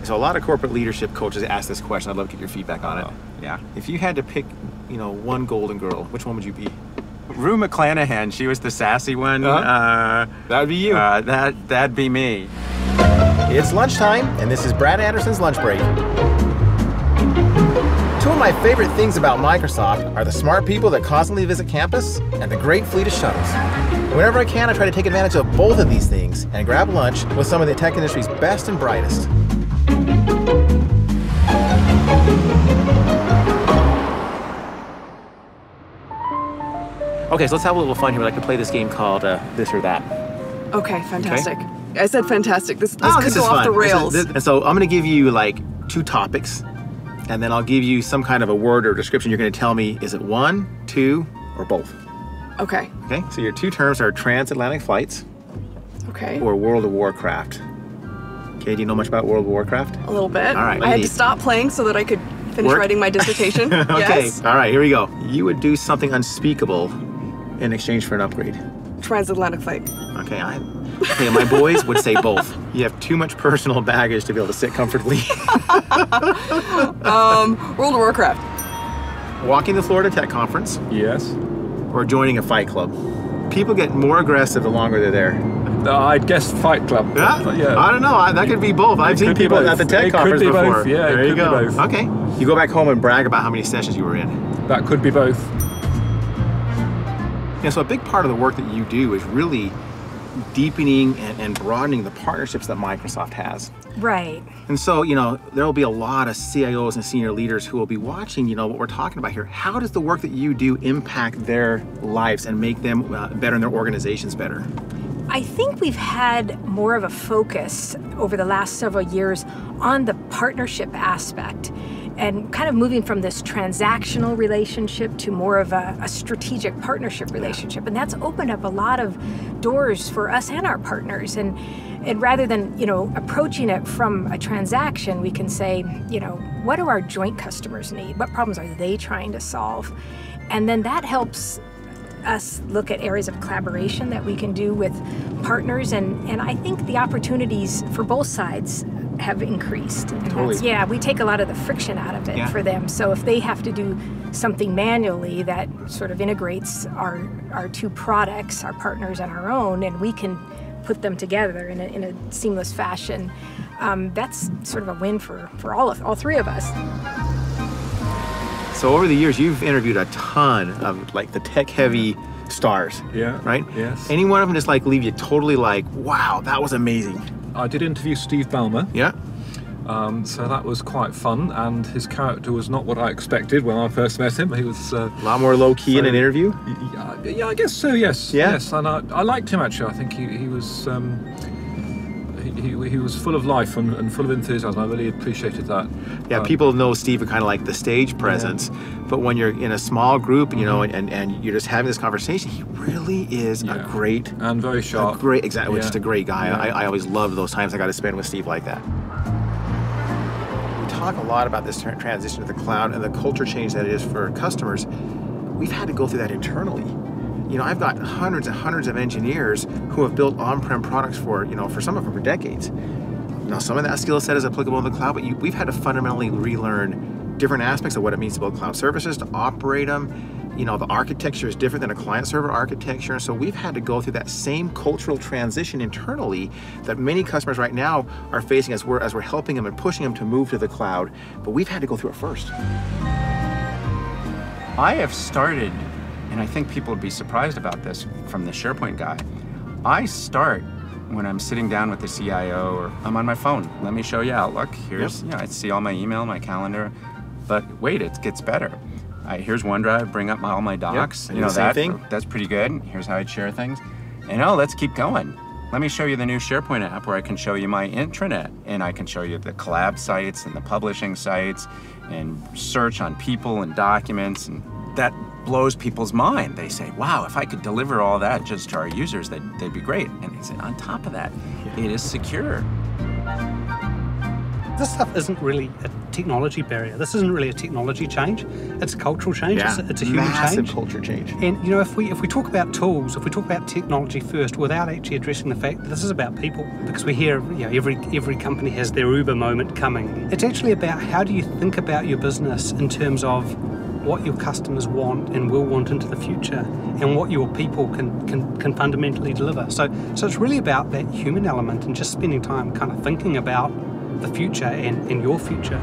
So a lot of corporate leadership coaches ask this question. I'd love to get your feedback on it. Yeah. If you had to pick, one golden girl, which one would you be? Rue McClanahan, she was the sassy one. That'd be you. That'd be me. It's lunchtime, and this is Brad Anderson's Lunch Break. Two of my favorite things about Microsoft are the smart people that constantly visit campus and the great fleet of shuttles. Whenever I can, I try to take advantage of both of these things and grab lunch with some of the tech industry's best and brightest. Okay, so let's have a little fun here. We like to play this game called This or That. Okay, fantastic. Okay. I said fantastic. This could this go is off fun. the rails. And so I'm going to give you like 2 topics, and then I'll give you some kind of a word or description. You're going to tell me, is it 1, 2, or both? Okay. Okay, so your 2 terms are transatlantic flights Okay. or World of Warcraft. Okay, do you know much about World of Warcraft? A little bit. All right. I had to stop playing so that I could finish writing my dissertation. Okay, Yes. all right, here we go. You would do something unspeakable in exchange for an upgrade. Transatlantic flight. Okay, my boys would say both. You have too much personal baggage to be able to sit comfortably. World of Warcraft. Walking the Florida Tech Conference Yes. or joining a fight club. People get more aggressive the longer they're there. I'd guess Fight Club. Yeah? But yeah. I don't know. That could be both. I've seen could be people both. at the tech It could conference be before. both. Yeah, it there you could be go. both. Okay. You go back home and brag about how many sessions you were in. That could be both. Yeah, so a big part of the work that you do is really deepening and broadening the partnerships that Microsoft has. Right. And so, there will be a lot of CIOs and senior leaders who will be watching, what we're talking about here. How does the work that you do impact their lives and make them better and their organizations better? I think we've had more of a focus over the last several years on the partnership aspect and kind of moving from this transactional relationship to more of a strategic partnership relationship. And that's opened up a lot of doors for us and our partners. And rather than, approaching it from a transaction, we can say, what do our joint customers need? What problems are they trying to solve? And then that helps us look at areas of collaboration that we can do with partners. And I think the opportunities for both sides have increased. And Totally. we take a lot of the friction out of it for them. So if they have to do something manually that sort of integrates our 2 products, our partners and our own, and we can put them together in a seamless fashion, that's sort of a win for all 3 of us. So over the years, you've interviewed a ton of like the tech-heavy stars. Yeah. Right? Yes. Any one of them just like leave you totally like, wow, that was amazing. I did interview Steve Ballmer. Yeah. So that was quite fun, and his character was not what I expected when I first met him. He was A lot more low-key in an interview. Yeah, I guess so. Yes. Yeah? Yes, and I liked him actually. I think he was he was full of life and full of enthusiasm. I really appreciated that. Yeah, people know Steve are kind of like the stage presence, but when you're in a small group, and you're just having this conversation, he really is a great and very sharp. Exactly, just a great guy. Yeah. I always loved those times I got to spend with Steve like that. We talk a lot about this transition to the cloud and the culture change that it is for customers. We've had to go through that internally. I've got hundreds and hundreds of engineers who have built on-prem products for some of them for decades. Now, some of that skill set is applicable in the cloud, but we've had to fundamentally relearn different aspects of what it means to build cloud services, to operate them. The architecture is different than a client-server architecture, and so we've had to go through that same cultural transition internally that many customers right now are facing as we're helping them and pushing them to move to the cloud, but we've had to go through it first. I have started, and I think people would be surprised about this from the SharePoint guy. I start when I'm sitting down with the CIO or I'm on my phone. Let me show you Outlook. Here's, I see all my email, my calendar, but wait, it gets better. Here's OneDrive, bring up all my docs. Yep, same thing. That's pretty good. Here's how I'd share things. And let's keep going. Let me show you the new SharePoint app where I can show you my intranet, and I can show you the collab sites and the publishing sites and search on people and documents, and that blows people's mind. They say, wow, if I could deliver all that just to our users, they'd be great. And they say, on top of that, it is secure. This stuff isn't really a technology barrier. This isn't really a technology change. It's a cultural change. Yeah, It's a human massive change. culture change. And you know, if we talk about tools, if we talk about technology first, without actually addressing the fact that this is about people, because we hear, you know, every company has their Uber moment coming. It's actually about how do you think about your business in terms of what your customers want and will want into the future, and what your people can fundamentally deliver. So it's really about that human element and just spending time kind of thinking about the future and your future.